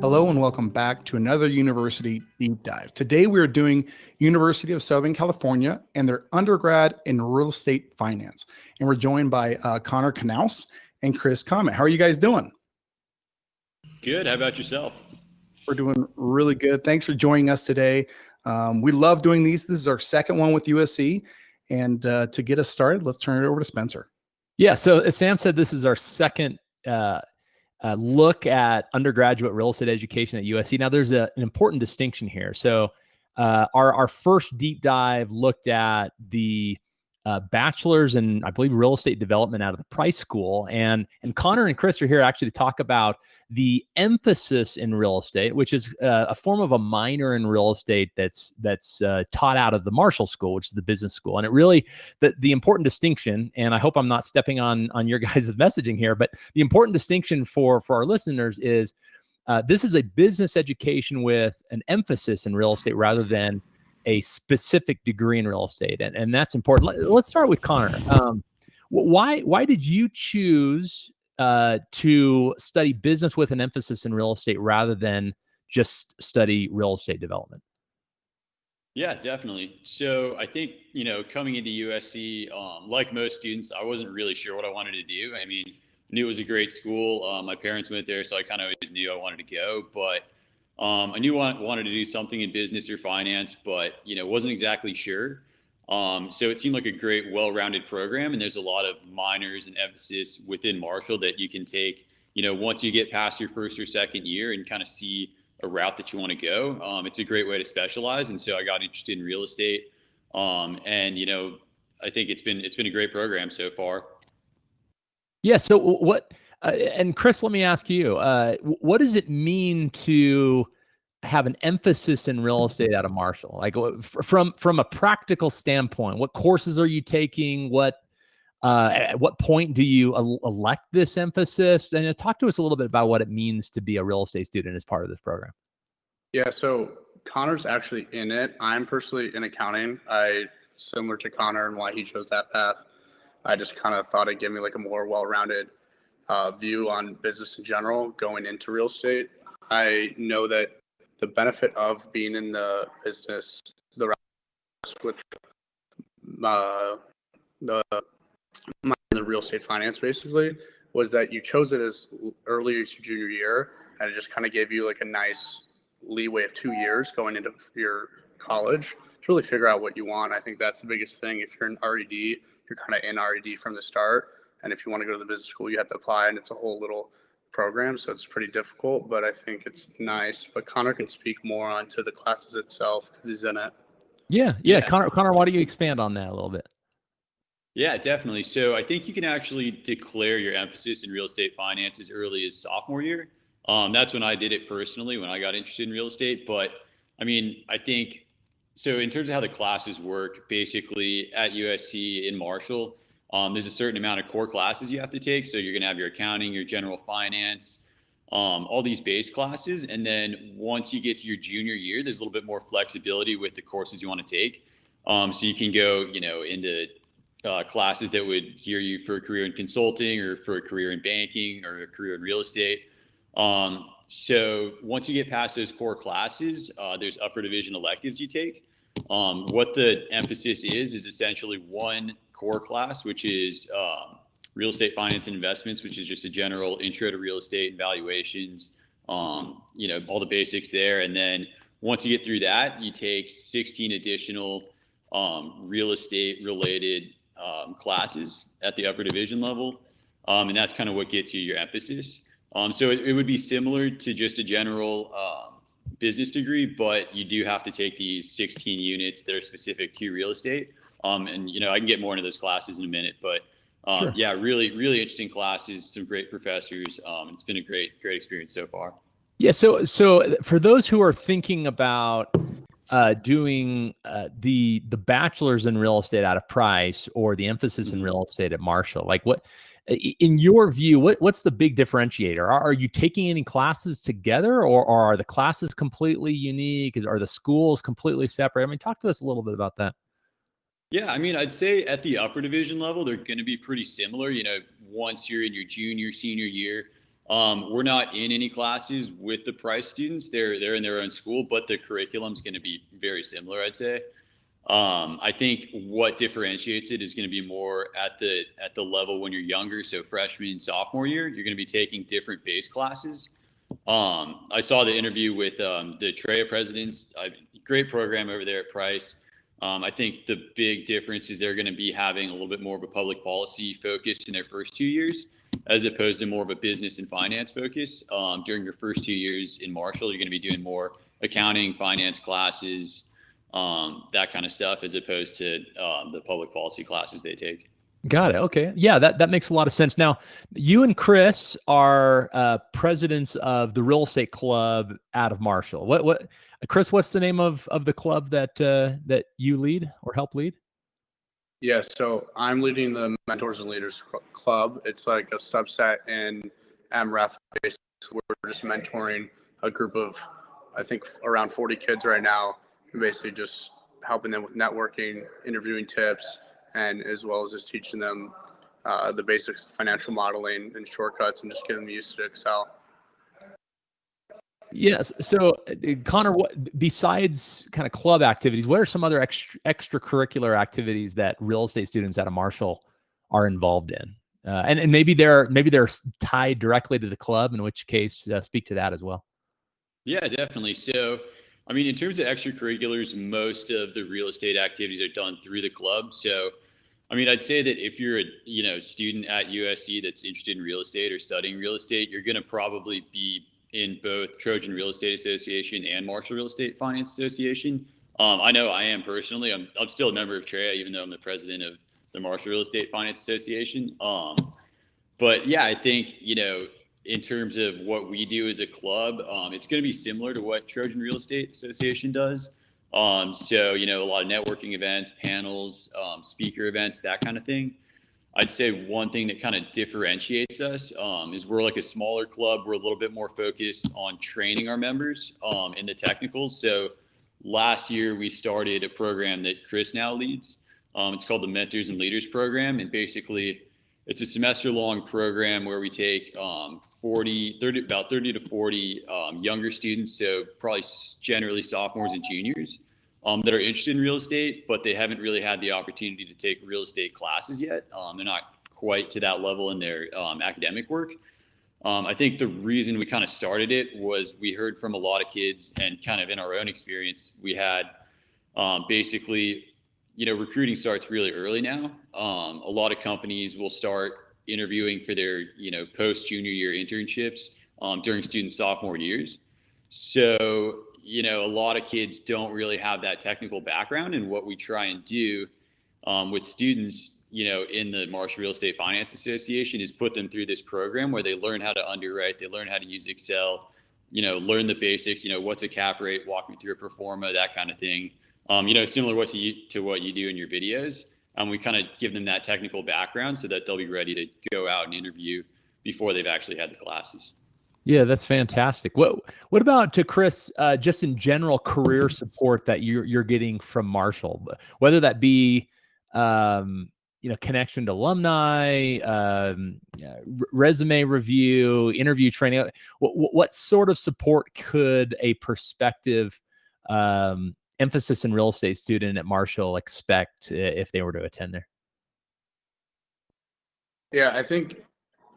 Hello and welcome back to another University Deep Dive. Today we are doing University of Southern California and their undergrad in real estate finance. And we're joined by Connor Knauss and Chris Comet. How are you guys doing? Good. How about yourself? We're doing really good. Thanks for joining us today. We love doing these. This is our second one with USC. And to get us started, let's turn it over to Spencer. Yeah. So as Sam said, this is our second look at undergraduate real estate education at USC. Now, there's an important distinction here. So our first deep dive looked at the bachelor's in, I believe, real estate development out of the Price School. And Connor and Chris are here actually to talk about the emphasis in real estate, which is a form of a minor in real estate that's taught out of the Marshall School, which is the business school. And it really, the important distinction, and I hope I'm not stepping on your guys' messaging here, but the important distinction for our listeners is this is a business education with an emphasis in real estate rather than a specific degree in real estate. And that's important. Let's start with Connor. Why did you choose to study business with an emphasis in real estate rather than just study real estate development? Yeah, definitely. So I think, coming into USC, like most students, I wasn't really sure what I wanted to do. I mean, I knew it was a great school. My parents went there, so I kind of always knew I wanted to go. But I knew I wanted to do something in business or finance, but, wasn't exactly sure. So it seemed like a great, well-rounded program. And there's a lot of minors and emphasis within Marshall that you can take, once you get past your first or second year and kind of see a route that you want to go. It's a great way to specialize. And so I got interested in real estate. And, I think it's been a great program so far. Yeah. So what, and Chris, let me ask you, what does it mean to have an emphasis in real estate out of Marshall? Like from a practical standpoint, what courses are you taking? At what point do you elect this emphasis? And talk to us a little bit about what it means to be a real estate student as part of this program. Yeah, so Connor's actually in it. I'm personally in accounting. Similar to Connor and why he chose that path. I just kind of thought it'd give me like a more well-rounded view on business in general going into real estate. I know that the benefit of being in the business, the with the real estate finance basically, was that you chose it as early as your junior year, and it just kind of gave you like a nice leeway of 2 years going into your college to really figure out what you want. I think that's the biggest thing. If you're in RED, you're kind of in RED from the start. And if you want to go to the business school, you have to apply, and it's a whole little program. So it's pretty difficult, but I think it's nice. But Connor can speak more onto the classes itself because he's in it. Yeah. Connor, why don't you expand on that a little bit? Yeah, definitely. So I think you can actually declare your emphasis in real estate finance as early as sophomore year. That's when I did it personally, when I got interested in real estate. But I mean, I think, so in terms of how the classes work, basically at USC in Marshall, there's a certain amount of core classes you have to take. So you're going to have your accounting, your general finance, all these base classes. And then once you get to your junior year, there's a little bit more flexibility with the courses you want to take. So you can go, into classes that would gear you for a career in consulting or for a career in banking or a career in real estate. So once you get past those core classes, there's upper division electives you take. What the emphasis is essentially one core class, which is real estate finance and investments, which is just a general intro to real estate and valuations, all the basics there. And then once you get through that, you take 16 additional real estate related classes at the upper division level. And that's kind of what gets you your emphasis. So it would be similar to just a general business degree, but you do have to take these 16 units that are specific to real estate. And, I can get more into those classes in a minute, but Sure. Yeah, really, really interesting classes, some great professors. It's been a great experience so far. Yeah. So for those who are thinking about doing the bachelor's in real estate out of Price or the emphasis in real estate at Marshall, like what, in your view, what's the big differentiator? Are you taking any classes together, or are the classes completely unique? Are the schools completely separate? I mean, talk to us a little bit about that. Yeah, I mean, I'd say at the upper division level, they're going to be pretty similar. Once you're in your junior, senior year, We're not in any classes with the Price students. They're in their own school, but the curriculum's going to be very similar, I'd say. I think what differentiates it is going to be more at the level when you're younger. So freshman, sophomore year, you're going to be taking different base classes. I saw the interview with the TREA presidents. Great program over there at Price. I think the big difference is they're going to be having a little bit more of a public policy focus in their first 2 years, as opposed to more of a business and finance focus. During your first 2 years in Marshall, you're going to be doing more accounting, finance classes, that kind of stuff, as opposed to the public policy classes they take. Got it. Okay. Yeah, that makes a lot of sense. Now, you and Chris are presidents of the real estate club out of Marshall. What, Chris? What's the name of the club that you lead or help lead? Yeah, so I'm leading the Mentors and Leaders Club. It's like a subset in MREFA. We're just mentoring a group of, I think, around 40 kids right now, and basically just helping them with networking, interviewing tips, and as well as just teaching them the basics of financial modeling and shortcuts, and just getting them used to Excel. Yes. So, Connor, what besides kind of club activities, what are some other extracurricular activities that real estate students out of Marshall are involved in? And maybe they're tied directly to the club, in which case speak to that as well. Yeah, definitely. So, I mean, in terms of extracurriculars, most of the real estate activities are done through the club. So, I mean, I'd say that if you're a student at USC that's interested in real estate or studying real estate, you're going to probably be in both Trojan Real Estate Association and Marshall Real Estate Finance Association. I know I am personally. I'm still a member of TREA, even though I'm the president of the Marshall Real Estate Finance Association. But yeah, I think, in terms of what we do as a club, it's going to be similar to what Trojan Real Estate Association does. So, a lot of networking events, panels, speaker events, that kind of thing. I'd say one thing that kind of differentiates us is we're like a smaller club. We're a little bit more focused on training our members in the technicals. So last year we started a program that Chris now leads. It's called the Mentors and Leaders Program. And basically it's a semester long program where we take about 30 to 40 younger students. So probably generally sophomores and juniors that are interested in real estate, but they haven't really had the opportunity to take real estate classes yet. They're not quite to that level in their academic work. I think the reason we kind of started it was we heard from a lot of kids, and kind of in our own experience, we had basically, recruiting starts really early now. A lot of companies will start interviewing for their, post-junior year internships during student sophomore years. So, a lot of kids don't really have that technical background. And what we try and do with students, in the Marshall Real Estate Finance Association is put them through this program where they learn how to underwrite, they learn how to use Excel, learn the basics, what's a cap rate, walk me through a pro forma, that kind of thing. Similar to what you do in your videos. We kind of give them that technical background so that they'll be ready to go out and interview before they've actually had the classes. Yeah, that's fantastic. What about to Chris? Just in general, career support that you're getting from Marshall, whether that be connection to alumni, resume review, interview training. What sort of support could a prospective emphasis in real estate student at Marshall expect if they were to attend there? Yeah, I think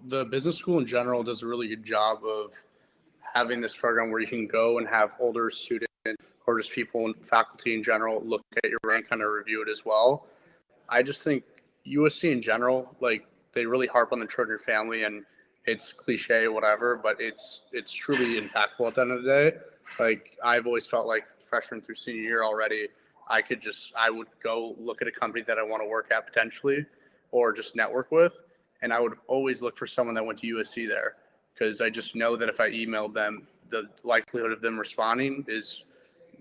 the business school in general does a really good job of having this program where you can go and have older students or just people and faculty in general look at your rank, kind of review it as well. I just think USC in general, like, they really harp on the Trojan family, and it's cliche, whatever, but it's truly impactful at the end of the day. Like, I've always felt like freshman through senior year already, I would go look at a company that I want to work at potentially, or just network with. And I would always look for someone that went to USC there, because I just know that if I emailed them, the likelihood of them responding is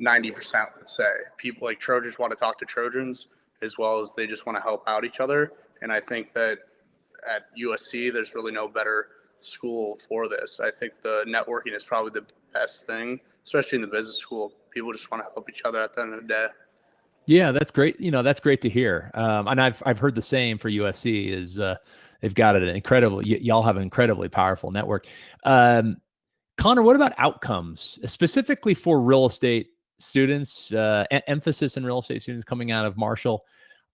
90%, let's say. People like Trojans want to talk to Trojans, as well as they just want to help out each other. And I think that at USC, there's really no better school for this. I think the networking is probably the best thing, especially in the business school. People just want to help each other at the end of the day. Yeah, that's great. That's great to hear. And I've heard the same for USC is they've got an incredible, y'all have an incredibly powerful network. Connor, what about outcomes specifically for real estate students, emphasis in real estate students coming out of Marshall?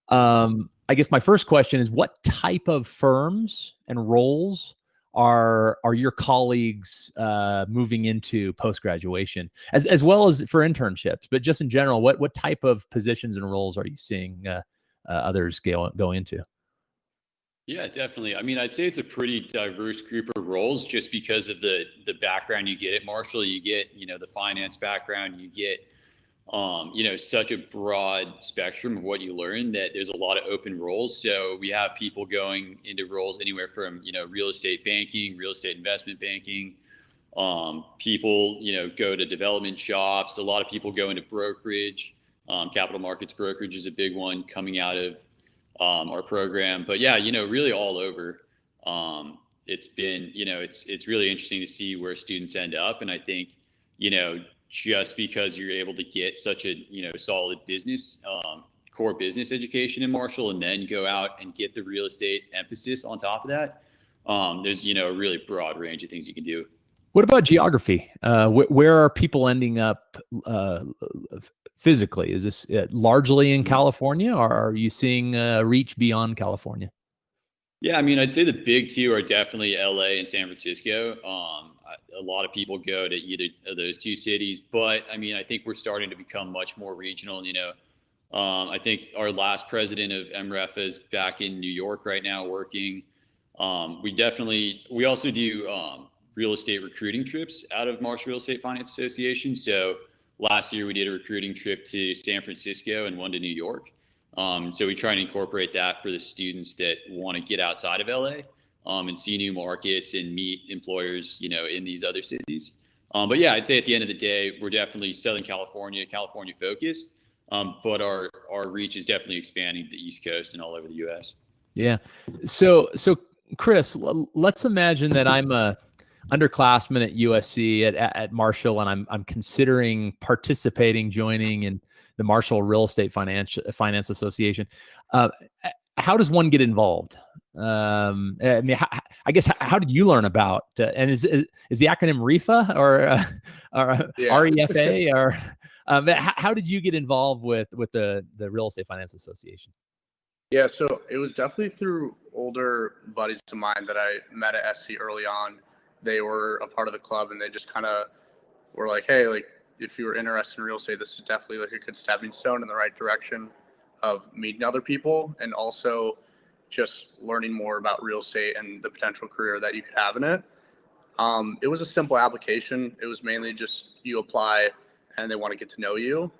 I guess my first question is, what type of firms and roles are your colleagues moving into post-graduation, as well as for internships, but just in general, what type of positions and roles are you seeing others go into? Yeah, definitely. I mean, I'd say it's a pretty diverse group of roles just because of the background you get at Marshall. You get, the finance background, you get, such a broad spectrum of what you learn that there's a lot of open roles. So we have people going into roles anywhere from, real estate banking, real estate investment banking. People, go to development shops. A lot of people go into brokerage. Capital markets brokerage is a big one coming out of our program. But yeah, really all over. It's been, it's really interesting to see where students end up. And I think, just because you're able to get such a, solid business, core business education in Marshall, and then go out and get the real estate emphasis on top of that, there's, a really broad range of things you can do. What about geography? Where are people ending up physically? Is this largely in California, or are you seeing reach beyond California? Yeah, I mean, I'd say the big two are definitely LA and San Francisco. A lot of people go to either of those two cities, but I mean, I think we're starting to become much more regional. I think our last president of MREFA is back in New York right now working. We also do real estate recruiting trips out of Marshall Real Estate Finance Association. So last year we did a recruiting trip to San Francisco and one to New York. So we try and incorporate that for the students that want to get outside of LA and see new markets and meet employers, in these other cities. But yeah, I'd say at the end of the day, we're definitely Southern California focused, but our reach is definitely expanding to the East Coast and all over the U.S. Yeah. So Chris, let's imagine that I'm a underclassman at USC at Marshall, and I'm considering joining in the Marshall Real Estate Finance Association. How does one get involved? I mean, I guess how did you learn about? And is the acronym REFA or REFA or how did you get involved with the Real Estate Finance Association? Yeah, so it was definitely through older buddies of mine that I met at SC early on. They were a part of the club, and they just kind of were like, hey, like, if you were interested in real estate, this is definitely like a good stepping stone in the right direction of meeting other people and also just learning more about real estate and the potential career that you could have in it. It was a simple application. It was mainly just you apply and they want to get to know you.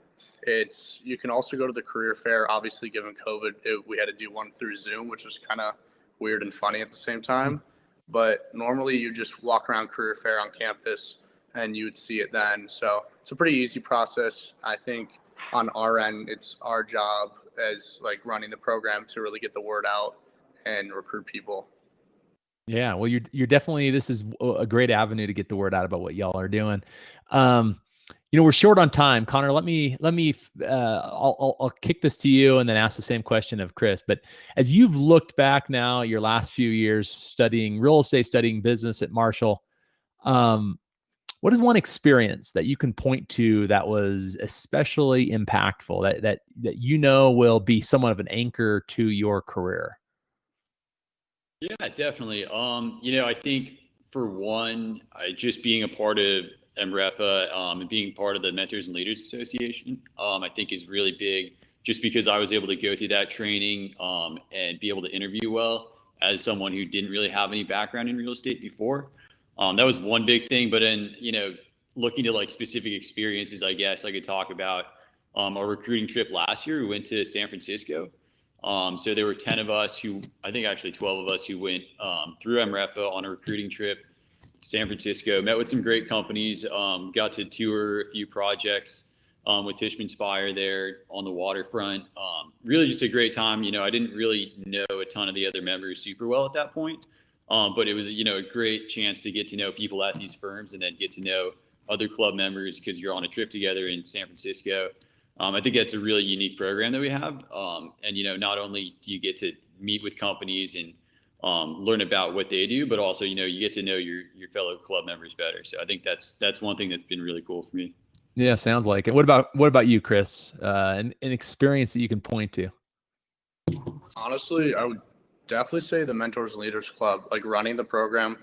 You can also go to the career fair. Obviously, given COVID, we had to do one through Zoom, which was kind of weird and funny at the same time. But normally you just walk around career fair on campus and you would see it then. So it's a pretty easy process. I think on our end, it's our job as like running the program to really get the word out and recruit people. Yeah, well, you're definitely, this is a great avenue to get the word out about what y'all are doing. We're short on time. Connor, I'll kick this to you and then ask the same question of Chris. But as you've looked back now, your last few years studying real estate, studying business at Marshall, what is one experience that you can point to that was especially impactful, that will be somewhat of an anchor to your career? Yeah, definitely. I think for one, just being a part of MREFA and being part of the Mentors and Leaders Association, I think is really big, just because I was able to go through that training and be able to interview well as someone who didn't really have any background in real estate before. That was one big thing. But then, looking to like specific experiences, I guess I could talk about our recruiting trip last year. We went to San Francisco. So there were 10 of us I think actually 12 of us who went through MREFA on a recruiting trip to San Francisco, met with some great companies, got to tour a few projects with Tishman Speyer there on the waterfront. Really just a great time. I didn't really know a ton of the other members super well at that point. But it was, a great chance to get to know people at these firms and then get to know other club members because you're on a trip together in San Francisco. I think that's a really unique program that we have. And, not only do you get to meet with companies and learn about what they do, but also, you get to know your fellow club members better. So I think that's one thing that's been really cool for me. Yeah, sounds like it. What about you, Chris? An experience that you can point to? Honestly, I would definitely say the Mentors and Leaders Club, like running the program.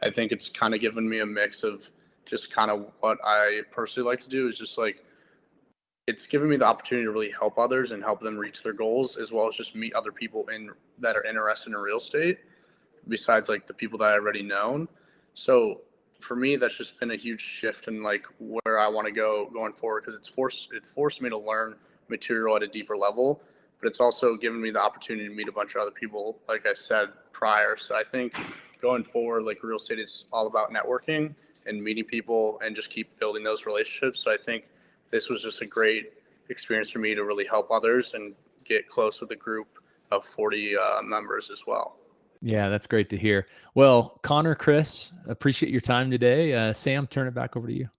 I think it's kind of given me a mix of just kind of what I personally like to do is just like, it's given me the opportunity to really help others and help them reach their goals, as well as just meet other people that are interested in real estate, besides like the people that I already known. So for me, that's just been a huge shift in like where I want to go going forward, because it forced me to learn material at a deeper level, but it's also given me the opportunity to meet a bunch of other people, like I said prior. So I think going forward, like real estate is all about networking and meeting people and just keep building those relationships. So I think this was just a great experience for me to really help others and get close with a group of 40 members as well. Yeah, that's great to hear. Well, Connor, Chris, appreciate your time today. Sam, turn it back over to you.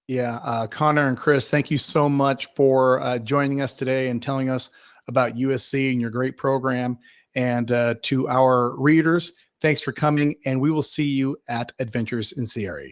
Yeah, Connor and Chris, thank you so much for joining us today and telling us about USC and your great program. And to our readers, thanks for coming, and we will see you at Adventures in CRE.